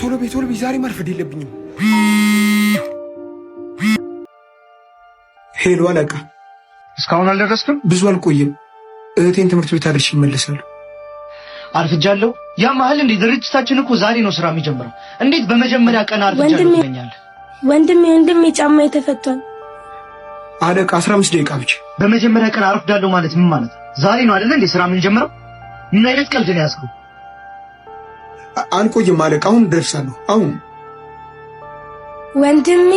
ቶሎ ቤት ዛሬ ማርፈድ የለብኝም። ሄሎ አለቃ፣ እስካሁን አልደረስክም? ብዙ አልቆይም። እህቴን ትምህርት ቤት አድርሼ እመለሳለሁ። አርፍጃለሁ? ያ መሀል እንዴ ድርጅታችን እኮ ዛሬ ነው ስራ የሚጀምረው። እንዴት በመጀመሪያ ቀን አርፍጃለሁ ትለኛለህ? ወንድሜ ጫማ የተፈቷል። አለቃ 15 ደቂቃ ብቻ። በመጀመሪያ ቀን አርፍዳለሁ ማለት ምን ማለት? ዛሬ ነው አይደል እንዴ ስራ የምንጀምረው? ምን አይነት ቀልድ ነው ያዝከው? አንቆይም አለቃ፣ አሁን ደርሳለሁ። አሁን ወንድሜ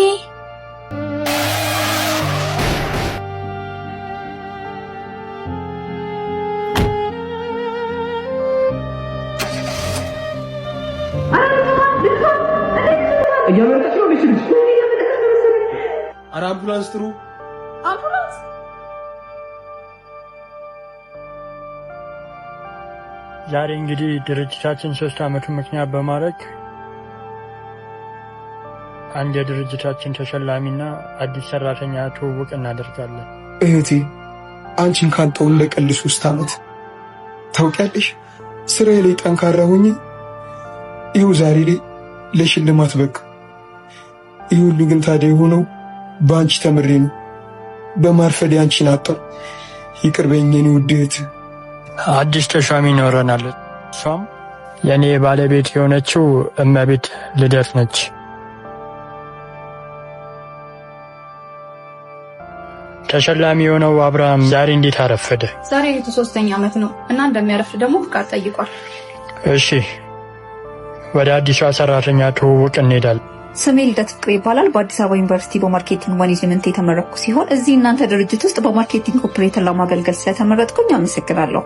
እያመረጠች ነው ልጅ። ኧረ አምቡላንስ ጥሩ። አምቡላንስ ዛሬ እንግዲህ ድርጅታችን 3 ዓመቱን ምክንያት በማድረግ አንድ የድርጅታችን ተሸላሚና አዲስ ሰራተኛ ትውውቅ እናደርጋለን። እህቴ አንቺን ካንተው ለቀል 3 ዓመት ታውቂያለሽ። ስራዬ ላይ ጠንካራ ሆኜ ይኸው ዛሬ ላይ ለሽልማት በቃ። ይህ ሁሉ ግን ታዲያ የሆነው በአንቺ ተምሬ ነው። በማርፈዴ አንቺን አጣሁ። ይቅር በይኝ የኔ ውድ እህት። አዲስ ተሿሚ ይኖረናል። እሷም የኔ ባለቤት የሆነችው እመቤት ልደት ነች። ተሸላሚ የሆነው አብርሃም ዛሬ እንዴት አረፈደ? ዛሬ የቱ 3ኛ ዓመት ነው እና እንደሚያረፍድ ደግሞ ፍቃድ ጠይቋል። እሺ ወደ አዲሷ ሰራተኛ ትውውቅ እንሄዳለን። ስሜ ልደት ፍቅሬ ይባላል። በአዲስ አበባ ዩኒቨርሲቲ በማርኬቲንግ ማኔጅመንት የተመረቅኩ ሲሆን እዚህ እናንተ ድርጅት ውስጥ በማርኬቲንግ ኦፕሬተር ለማገልገል ስለተመረጥኩኝ አመሰግናለሁ።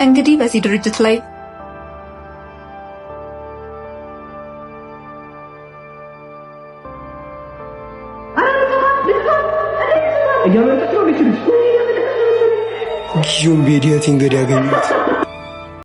እንግዲህ በዚህ ድርጅት ላይ ጊዜውን በሄድያት እንግዲህ ያገኙት